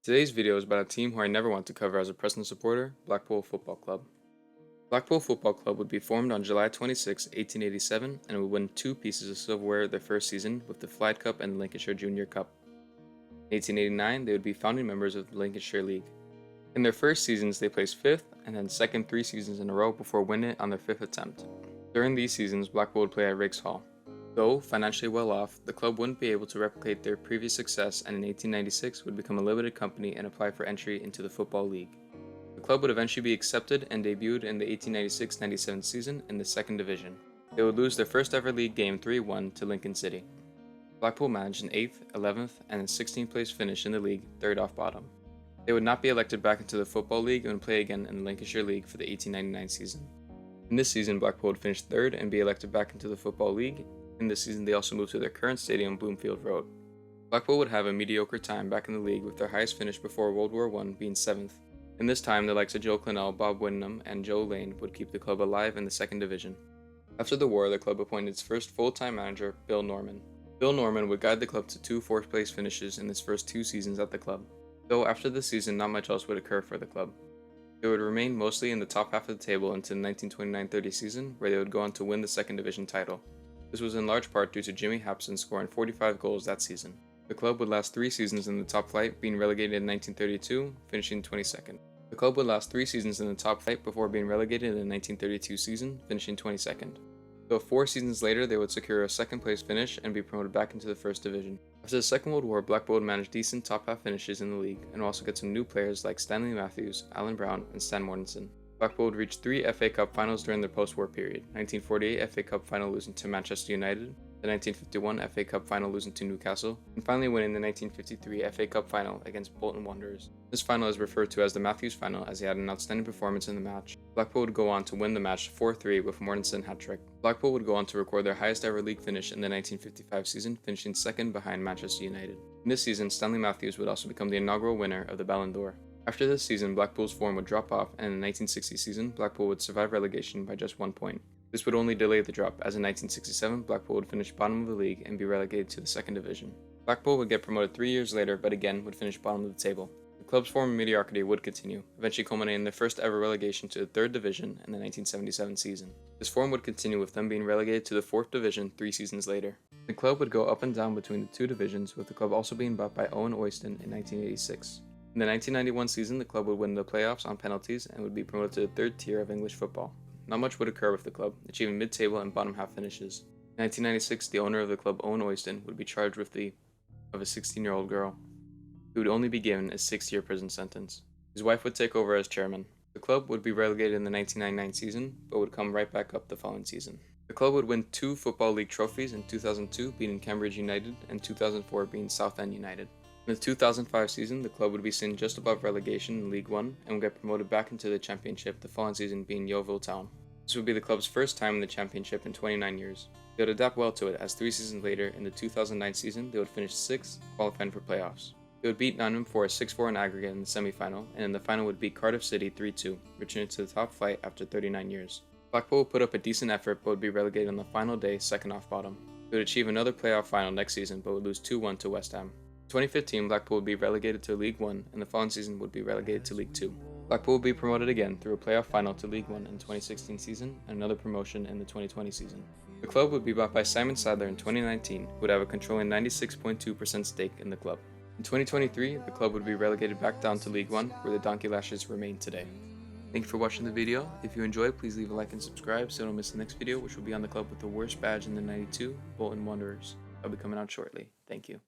Today's video is about a team who I never want to cover as a Preston supporter, Blackpool Football Club. Blackpool Football Club would be formed on July 26, 1887, and would win two pieces of silverware their first season with the Flight Cup and the Lincolnshire Junior Cup. In 1889, they would be founding members of the Lincolnshire League. In their first seasons, they placed 5th and then 2nd 3 seasons in a row before winning it on their 5th attempt. During these seasons, Blackpool would play at Riggs Hall. Though financially well off, the club wouldn't be able to replicate their previous success and in 1896 would become a limited company and apply for entry into the Football League. The club would eventually be accepted and debuted in the 1896-97 season in the 2nd Division. They would lose their first ever league game 3-1 to Lincoln City. Blackpool managed an 8th, 11th, and a 16th place finish in the league, third off bottom. They would not be elected back into the Football League and would play again in the Lincolnshire League for the 1899 season. In this season, Blackpool would finish 3rd and be elected back into the Football League. In this season, they also moved to their current stadium, Bloomfield Road. Blackpool would have a mediocre time back in the league with their highest finish before World War I being 7th. In this time, the likes of Joe Clennell, Bob Wyndham, and Joe Lane would keep the club alive in the 2nd Division. After the war, the club appointed its first full-time manager, Bill Norman. Bill Norman would guide the club to 2 4th-place finishes in his first 2 seasons at the club. Though after this season, not much else would occur for the club. They would remain mostly in the top half of the table until the 1929-30 season, where they would go on to win the 2nd Division title. This was in large part due to Jimmy Hapson scoring 45 goals that season. The club would last 3 seasons in the top flight, being relegated in 1932, finishing 22nd. The club would last 3 seasons in the top flight before being relegated in the 1932 season, finishing 22nd. Though 4 seasons later, they would secure a 2nd place finish and be promoted back into the 1st Division. After the Second World War, Blackpool would manage decent top half finishes in the league and also get some new players like Stanley Matthews, Alan Brown, and Stan Mortensen. Blackpool would reach 3 FA Cup finals during their post-war period: 1948 FA Cup final losing to Manchester United, the 1951 FA Cup final losing to Newcastle, and finally winning the 1953 FA Cup final against Bolton Wanderers. This final is referred to as the Matthews final as he had an outstanding performance in the match. Blackpool would go on to win the match 4-3 with Mortensen hat-trick. Blackpool would go on to record their highest ever league finish in the 1955 season, finishing 2nd behind Manchester United. In this season, Stanley Matthews would also become the inaugural winner of the Ballon d'Or. After this season, Blackpool's form would drop off, and in the 1960 season, Blackpool would survive relegation by just 1 point. This would only delay the drop, as in 1967, Blackpool would finish bottom of the league and be relegated to the 2nd Division. Blackpool would get promoted 3 years later, but again would finish bottom of the table. The club's form of mediocrity would continue, eventually culminating in their first ever relegation to the 3rd Division in the 1977 season. This form would continue with them being relegated to the 4th Division 3 seasons later. The club would go up and down between the 2 divisions, with the club also being bought by Owen Oyston in 1986. In the 1991 season, the club would win the playoffs on penalties and would be promoted to the 3rd tier of English football. Not much would occur with the club, achieving mid-table and bottom half finishes. In 1996, the owner of the club, Owen Oyston, would be charged with a 16-year-old girl, who would only be given a 6-year prison sentence. His wife would take over as chairman. The club would be relegated in the 1999 season, but would come right back up the following season. The club would win 2 Football League trophies in 2002, beating Cambridge United, and 2004 being Southend United. In the 2005 season, the club would be seen just above relegation in League One and would get promoted back into the Championship, the following season being Yeovil Town. This would be the club's first time in the Championship in 29 years. They would adapt well to it, as 3 seasons later, in the 2009 season, they would finish 6th, qualifying for playoffs. They would beat Nottingham Forest 6-4 in aggregate in the semi-final, and in the final would beat Cardiff City 3-2, returning to the top flight after 39 years. Blackpool would put up a decent effort but would be relegated on the final day, 2nd off bottom. They would achieve another playoff final next season but would lose 2-1 to West Ham. In 2015, Blackpool would be relegated to League One, and the following season would be relegated to League Two. Blackpool would be promoted again through a playoff final to League One in 2016 season and another promotion in the 2020 season. The club would be bought by Simon Sadler in 2019, who would have a controlling 96.2% stake in the club. In 2023, the club would be relegated back down to League One, where the Donkey Lashers remain today. Thank you for watching the video. If you enjoyed, please leave a like and subscribe so you don't miss the next video, which will be on the club with the worst badge in the 92, Bolton Wanderers. I'll be coming out shortly. Thank you.